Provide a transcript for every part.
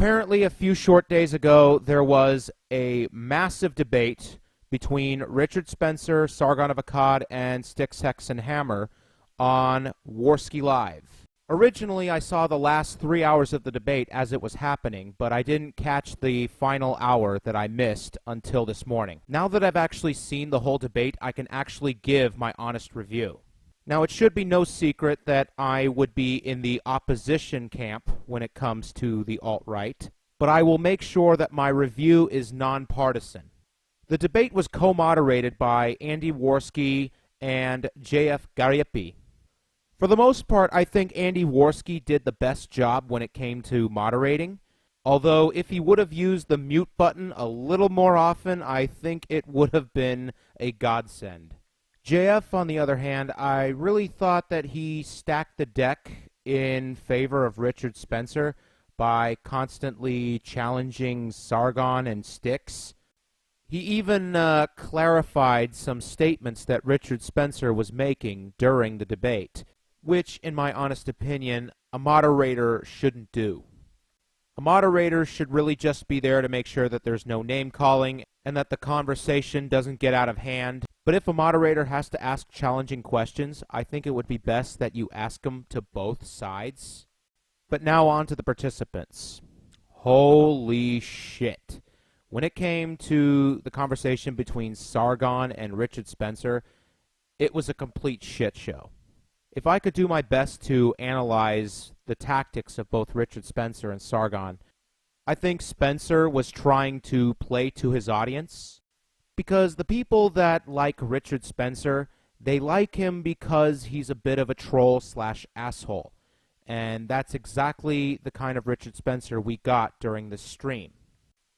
Apparently, a few short days ago, there was a massive debate between Richard Spencer, Sargon of Akkad, and Styx, Hex, and Hammer on Warski Live. Originally, I saw the last 3 hours of the debate as it was happening, but I didn't catch the final hour that I missed until this morning. Now that I've actually seen the whole debate, I can actually give my honest review. Now, it should be no secret that I would be in the opposition camp when it comes to the alt-right, but I will make sure that my review is nonpartisan. The debate was co-moderated by Andy Warski and J.F. Gariepi. For the most part, I think Andy Warski did the best job when it came to moderating, although if he would have used the mute button a little more often, I think it would have been a godsend. JF, on the other hand, I really thought that he stacked the deck in favor of Richard Spencer by constantly challenging Sargon and Styx. He even clarified some statements that Richard Spencer was making during the debate, which, in my honest opinion, a moderator shouldn't do. A moderator should really just be there to make sure that there's no name-calling and that the conversation doesn't get out of hand. But if a moderator has to ask challenging questions, I think it would be best that you ask them to both sides. But now on to the participants. Holy shit. When it came to the conversation between Sargon and Richard Spencer, it was a complete shit show. If I could do my best to analyze the tactics of both Richard Spencer and Sargon, I think Spencer was trying to play to his audience, because the people that like Richard Spencer, they like him because he's a bit of a troll/asshole, and that's exactly the kind of Richard Spencer we got during this stream.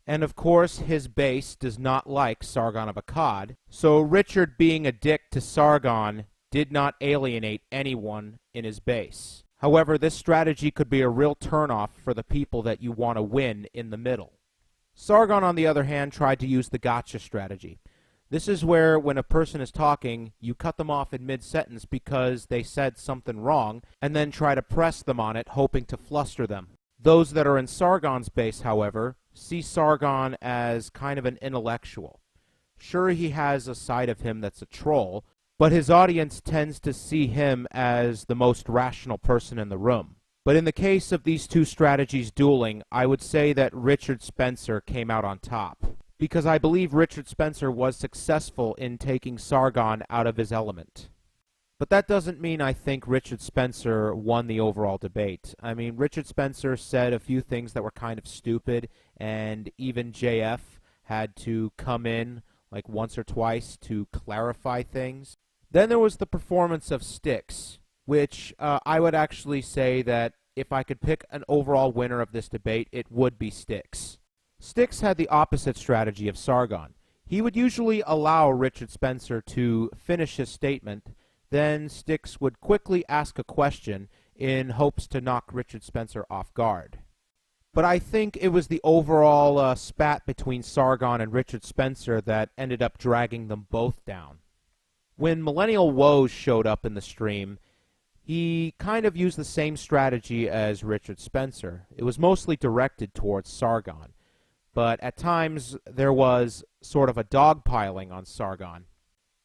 And of course, his base does not like Sargon of Akkad, so Richard being a dick to Sargon did not alienate anyone in his base. However, this strategy could be a real turnoff for the people that you want to win in the middle. Sargon, on the other hand, tried to use the gotcha strategy. This is where, when a person is talking, you cut them off in mid-sentence because they said something wrong, and then try to press them on it, hoping to fluster them. Those that are in Sargon's base, however, see Sargon as kind of an intellectual. Sure, he has a side of him that's a troll, but his audience tends to see him as the most rational person in the room. But in the case of these two strategies dueling, I would say that Richard Spencer came out on top, because I believe Richard Spencer was successful in taking Sargon out of his element. But that doesn't mean I think Richard Spencer won the overall debate. I mean, Richard Spencer said a few things that were kind of stupid, and even JF had to come in like once or twice to clarify things. Then there was the performance of Styx, which I would actually say that if I could pick an overall winner of this debate, it would be Styx. Styx had the opposite strategy of Sargon. He would usually allow Richard Spencer to finish his statement, then Styx would quickly ask a question in hopes to knock Richard Spencer off guard. But I think it was the overall spat between Sargon and Richard Spencer that ended up dragging them both down. When Millennial Woes showed up in the stream, he kind of used the same strategy as Richard Spencer. It was mostly directed towards Sargon, but at times there was sort of a dogpiling on Sargon.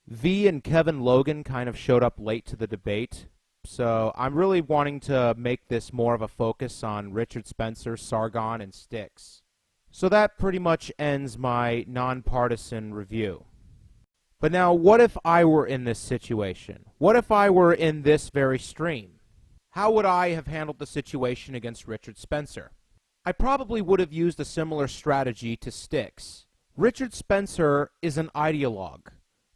V and Kevin Logan kind of showed up late to the debate, so I'm really wanting to make this more of a focus on Richard Spencer, Sargon, and Styx. So that pretty much ends my nonpartisan review. But now, what if I were in this situation? What if I were in this very stream? How would I have handled the situation against Richard Spencer? I probably would have used a similar strategy to Styx. Richard Spencer is an ideologue.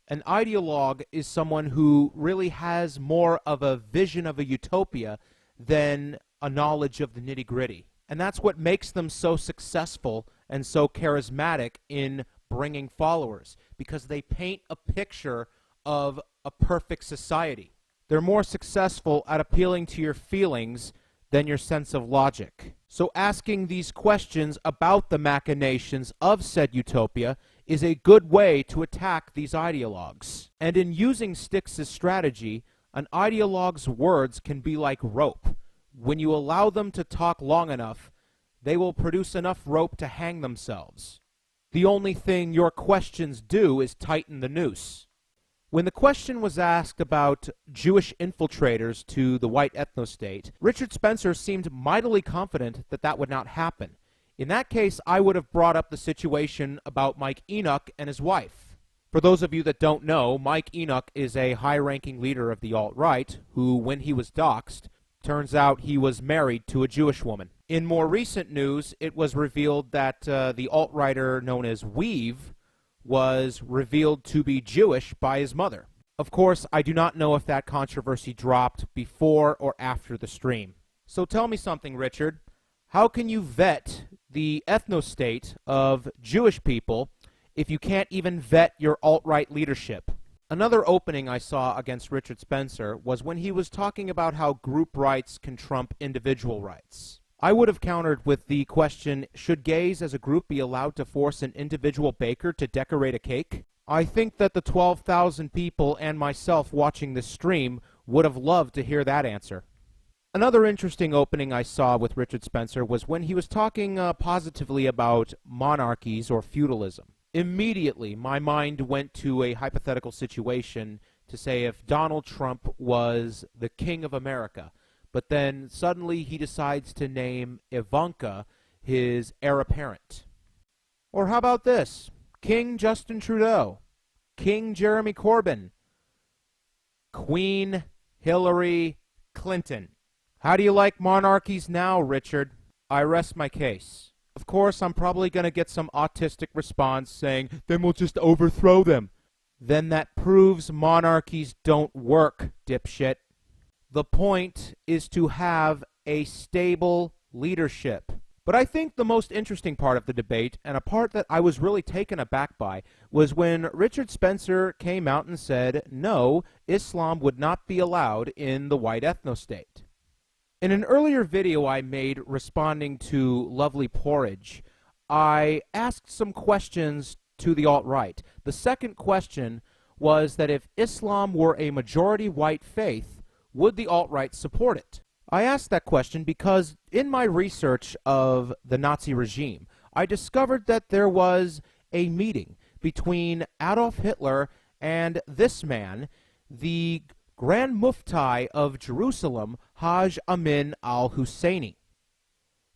An ideologue is someone who really has more of a vision of a utopia than a knowledge of the nitty-gritty. And that's what makes them so successful and so charismatic in bringing followers, because they paint a picture of a perfect society. They're more successful at appealing to your feelings than your sense of logic. So asking these questions about the machinations of said utopia is a good way to attack these ideologues. And in using Styx's strategy, an ideologue's words can be like rope. When you allow them to talk long enough, they will produce enough rope to hang themselves. The only thing your questions do is tighten the noose. When the question was asked about Jewish infiltrators to the white ethnostate, Richard Spencer seemed mightily confident that that would not happen. In that case, I would have brought up the situation about Mike Enoch and his wife. For those of you that don't know, Mike Enoch is a high-ranking leader of the alt-right who, when he was doxxed, turns out he was married to a Jewish woman. In more recent news, it was revealed that the alt-righter known as Weave was revealed to be Jewish by his mother. Of course, I do not know if that controversy dropped before or after the stream. So tell me something, Richard. How can you vet the ethnostate of Jewish people if you can't even vet your alt-right leadership? Another opening I saw against Richard Spencer was when he was talking about how group rights can trump individual rights. I would have countered with the question, should gays as a group be allowed to force an individual baker to decorate a cake? I think that the 12,000 people and myself watching this stream would have loved to hear that answer. Another interesting opening I saw with Richard Spencer was when he was talking positively about monarchies or feudalism. Immediately, my mind went to a hypothetical situation to say if Donald Trump was the King of America, but then suddenly he decides to name Ivanka his heir apparent. Or how about this? King Justin Trudeau, King Jeremy Corbyn, Queen Hillary Clinton. How do you like monarchies now, Richard? I rest my case. Of course, I'm probably going to get some autistic response saying, then we'll just overthrow them. Then that proves monarchies don't work, dipshit. The point is to have a stable leadership. But I think the most interesting part of the debate, and a part that I was really taken aback by, was when Richard Spencer came out and said, no, Islam would not be allowed in the white ethnostate. In an earlier video I made responding to Lovely Porridge, I asked some questions to the alt-right. The second question was that if Islam were a majority white faith, would the alt-right support it? I asked that question because in my research of the Nazi regime, I discovered that there was a meeting between Adolf Hitler and this man, the Grand Mufti of Jerusalem, Haj Amin al-Husseini.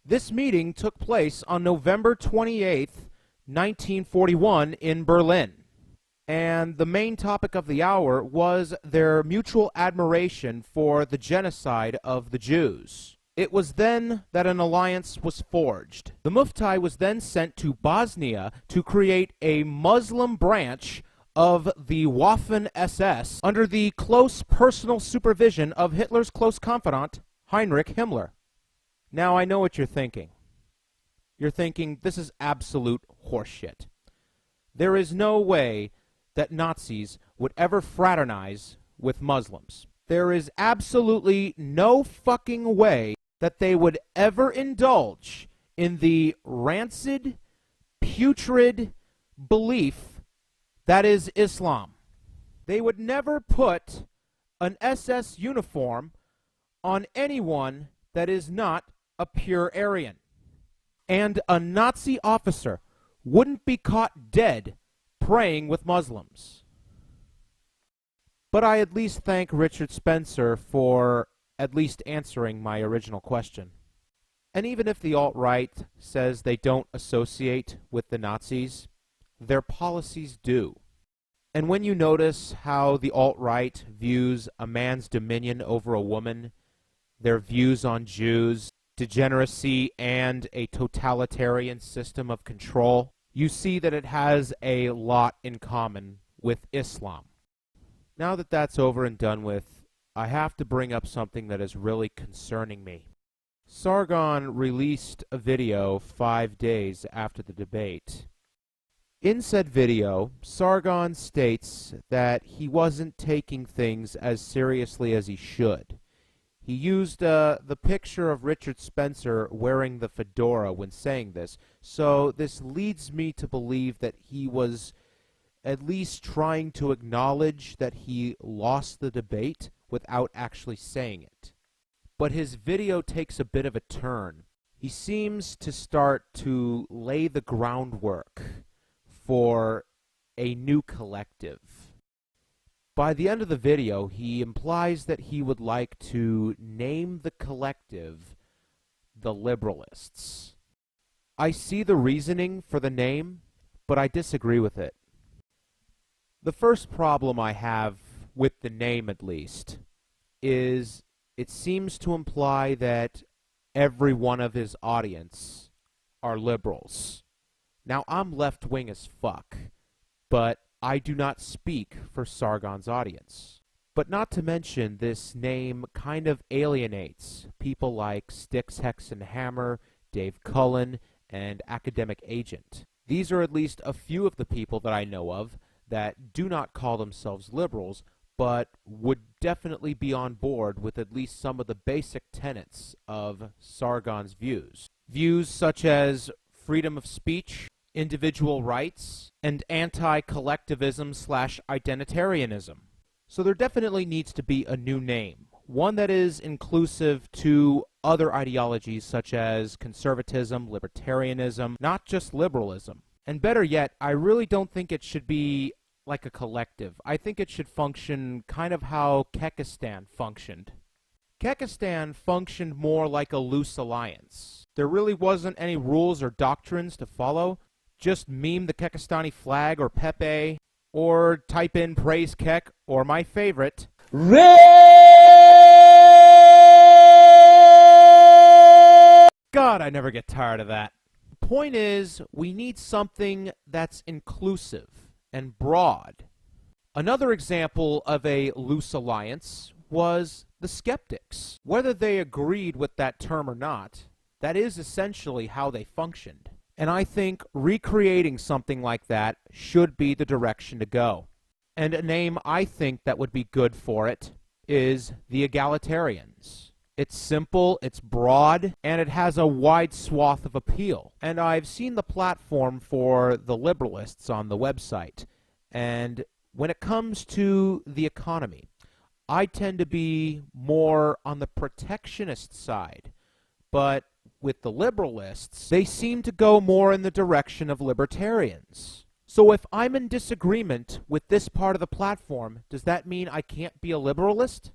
This meeting took place on November 28th, 1941 in Berlin. And the main topic of the hour was their mutual admiration for the genocide of the Jews. It was then that an alliance was forged. The Mufti was then sent to Bosnia to create a Muslim branch of the Waffen-SS under the close personal supervision of Hitler's close confidant, Heinrich Himmler. Now I know what you're thinking. You're thinking, this is absolute horseshit. There is no way that Nazis would ever fraternize with Muslims. There is absolutely no fucking way that they would ever indulge in the rancid, putrid belief that is Islam. They would never put an SS uniform on anyone that is not a pure Aryan. And a Nazi officer wouldn't be caught dead praying with Muslims. But I at least thank Richard Spencer for at least answering my original question. And even if the alt-right says they don't associate with the Nazis, their policies do. And when you notice how the alt-right views a man's dominion over a woman, their views on Jews, degeneracy, and a totalitarian system of control, you see that it has a lot in common with Islam. Now that that's over and done with, I have to bring up something that is really concerning me. Sargon released a video 5 days after the debate. In said video, Sargon states that he wasn't taking things as seriously as he should. He used the picture of Richard Spencer wearing the fedora when saying this, so this leads me to believe that he was at least trying to acknowledge that he lost the debate without actually saying it. But his video takes a bit of a turn. he seems to start to lay the groundwork for a new collective. By the end of the video, he implies that he would like to name the collective the Liberalists. I see the reasoning for the name, but I disagree with it. The first problem I have with the name, at least, is it seems to imply that every one of his audience are liberals. Now, I'm left-wing as fuck, but I do not speak for Sargon's audience. But not to mention, this name kind of alienates people like Styx, Hex, and Hammer, Dave Cullen, and Academic Agent. These are at least a few of the people that I know of that do not call themselves liberals, but would definitely be on board with at least some of the basic tenets of Sargon's views. Views such as freedom of speech, individual rights, and anti-collectivism/identitarianism. So there definitely needs to be a new name, one that is inclusive to other ideologies such as conservatism, libertarianism, not just liberalism. And better yet, I really don't think it should be like a collective. I think it should function kind of how Kekistan functioned. Kekistan functioned more like a loose alliance. There really wasn't any rules or doctrines to follow. Just meme the Kekistani flag or Pepe, or type in praise Kek, or my favorite, God, I never get tired of that. The point is, we need something that's inclusive and broad. Another example of a loose alliance was the skeptics. Whether they agreed with that term or not, that is essentially how they functioned. And I think recreating something like that should be the direction to go. And a name I think that would be good for it is the Egalitarians. It's simple, it's broad, and it has a wide swath of appeal. And I've seen the platform for the Liberalists on the website. And when it comes to the economy, I tend to be more on the protectionist side. But with the Liberalists, they seem to go more in the direction of libertarians. So if I'm in disagreement with this part of the platform, does that mean I can't be a liberalist?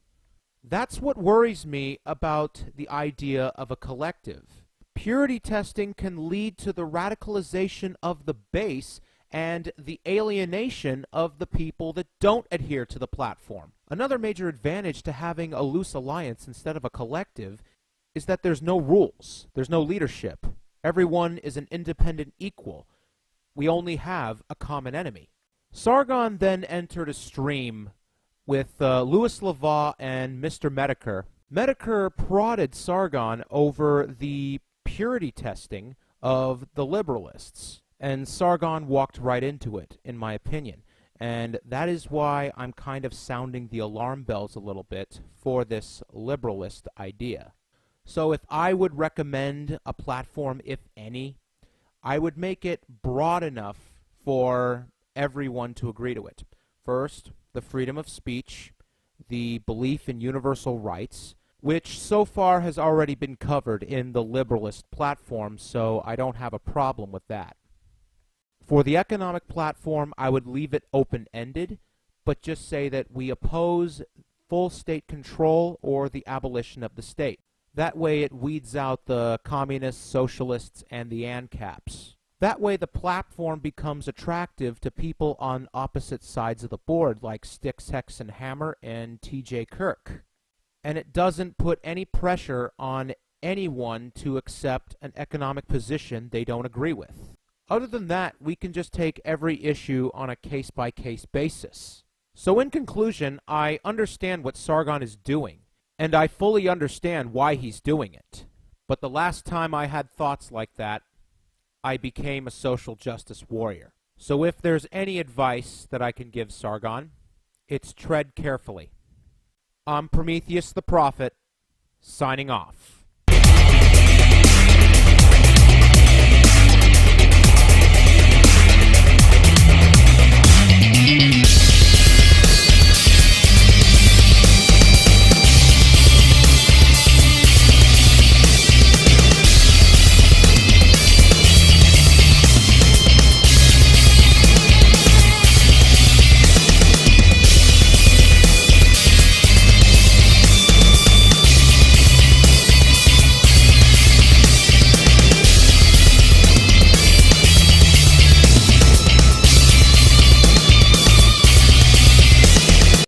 That's what worries me about the idea of a collective. Purity testing can lead to the radicalization of the base and the alienation of the people that don't adhere to the platform. Another major advantage to having a loose alliance instead of a collective is that there's no rules, there's no leadership. Everyone is an independent equal. We only have a common enemy. Sargon then entered a stream with Louis Lavaw and Mr. Medeker. Medeker prodded Sargon over the purity testing of the Liberalists, and Sargon walked right into it, in my opinion. And that is why I'm kind of sounding the alarm bells a little bit for this liberalist idea. So if I would recommend a platform, if any, I would make it broad enough for everyone to agree to it. First, the freedom of speech, the belief in universal rights, which so far has already been covered in the liberalist platform, so I don't have a problem with that. For the economic platform, I would leave it open-ended, but just say that we oppose full state control or the abolition of the state. That way it weeds out the communists, socialists, and the ANCAPs. That way the platform becomes attractive to people on opposite sides of the board, like Styx, Hex, and Hammer, and T.J. Kirk. And it doesn't put any pressure on anyone to accept an economic position they don't agree with. Other than that, we can just take every issue on a case-by-case basis. So in conclusion, I understand what Sargon is doing, and I fully understand why he's doing it. But the last time I had thoughts like that, I became a social justice warrior. So if there's any advice that I can give Sargon, it's tread carefully. I'm Prometheus the Prophet, signing off.